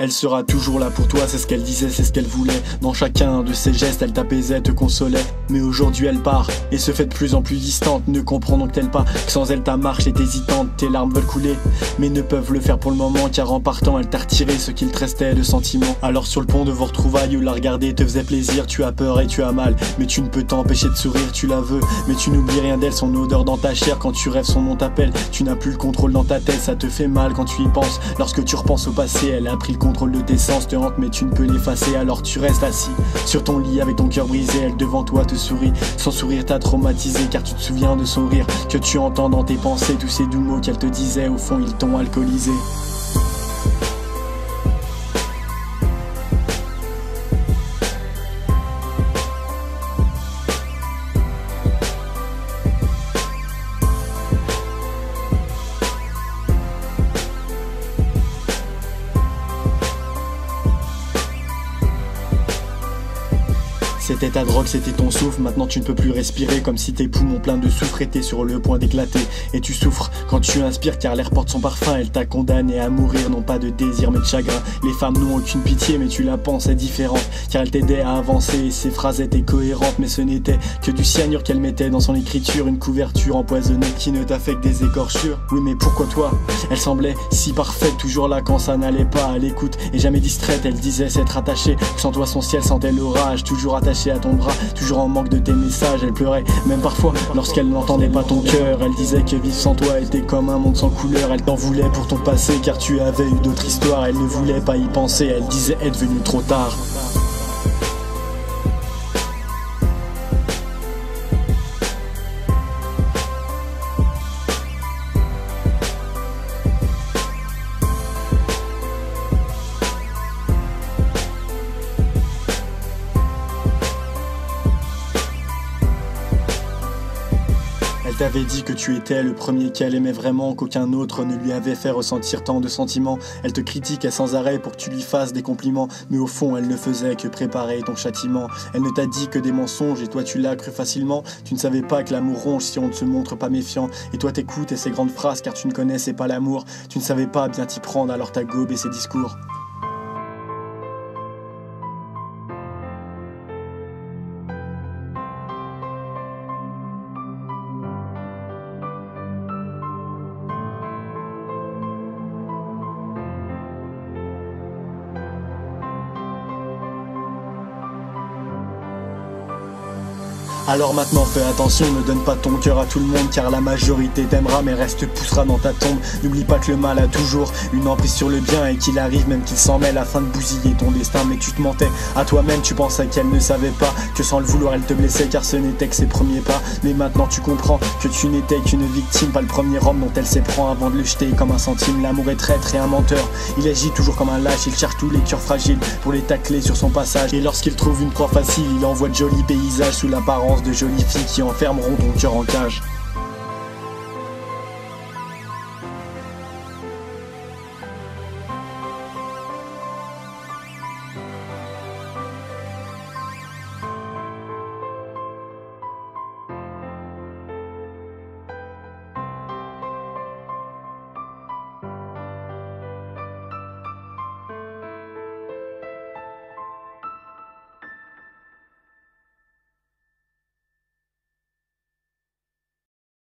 Elle sera toujours là pour toi, c'est ce qu'elle disait, c'est ce qu'elle voulait. Dans chacun de ses gestes, elle t'apaisait, te consolait. Mais aujourd'hui elle part, et se fait de plus en plus distante. Ne comprend donc-elle pas que sans elle ta marche est hésitante. Tes larmes veulent couler, mais ne peuvent le faire pour le moment. Car en partant elle t'a retiré ce qu'il te restait de sentiments. Alors sur le pont de vos retrouvailles où la regarder te faisait plaisir, tu as peur et tu as mal, mais tu ne peux t'empêcher de sourire. Tu la veux, mais tu n'oublies rien d'elle, son odeur dans ta chair. Quand tu rêves son nom t'appelle, tu n'as plus le contrôle dans ta tête. Ça te fait mal quand tu y penses, lorsque tu repenses au passé. Elle a pris le contrôle de tes sens, te hante mais tu ne peux l'effacer. Alors tu restes assis sur ton lit avec ton cœur brisé. Elle devant toi te sourit, son sourire t'a traumatisé. Car tu te souviens de son rire, que tu entends dans tes pensées. Tous ces doux mots qu'elle te disait, au fond ils t'ont alcoolisé. C'était ta drogue, c'était ton souffle, maintenant tu ne peux plus respirer. Comme si tes poumons pleins de soufre étaient sur le point d'éclater. Et tu souffres quand tu inspires car l'air porte son parfum. Elle t'a condamné à mourir, non pas de désir mais de chagrin. Les femmes n'ont aucune pitié mais tu la pensais différente. Car elle t'aidait à avancer et ses phrases étaient cohérentes. Mais ce n'était que du cyanure qu'elle mettait dans son écriture. Une couverture empoisonnée qui ne t'a fait que des écorchures. Oui mais pourquoi toi? Elle semblait si parfaite, toujours là quand ça n'allait pas. À l'écoute et jamais distraite, elle disait s'être attachée. Sans toi son ciel sentait l'orage, toujours attachée à ton bras, toujours en manque de tes messages. Elle pleurait même parfois lorsqu'elle n'entendait pas ton cœur. Elle disait que vivre sans toi était comme un monde sans couleur. Elle t'en voulait pour ton passé car tu avais eu d'autres histoires. Elle ne voulait pas y penser, elle disait être venue trop tard. Elle t'avait dit que tu étais le premier qu'elle aimait vraiment, qu'aucun autre ne lui avait fait ressentir tant de sentiments. Elle te critiquait sans arrêt pour que tu lui fasses des compliments, mais au fond elle ne faisait que préparer ton châtiment. Elle ne t'a dit que des mensonges et toi tu l'as cru facilement. Tu ne savais pas que l'amour ronge si on ne se montre pas méfiant. Et toi t'écoutes ses grandes phrases car tu ne connaissais pas l'amour. Tu ne savais pas bien t'y prendre, alors t'as gobé ses discours. Alors maintenant fais attention, ne donne pas ton cœur à tout le monde. Car la majorité t'aimera mais reste poussera dans ta tombe. N'oublie pas que le mal a toujours une emprise sur le bien. Et qu'il arrive même qu'il s'en mêle afin de bousiller ton destin. Mais tu te mentais à toi-même, tu pensais qu'elle ne savait pas que sans le vouloir elle te blessait. Car ce n'était que ses premiers pas. Mais maintenant tu comprends que tu n'étais qu'une victime, pas le premier homme dont elle s'éprend avant de le jeter comme un centime. L'amour est traître et un menteur, il agit toujours comme un lâche. Il cherche tous les cœurs fragiles pour les tacler sur son passage. Et lorsqu'il trouve une proie facile, il envoie de jolis paysages sous l'apparence de jolies filles qui enfermeront ton cœur en cage.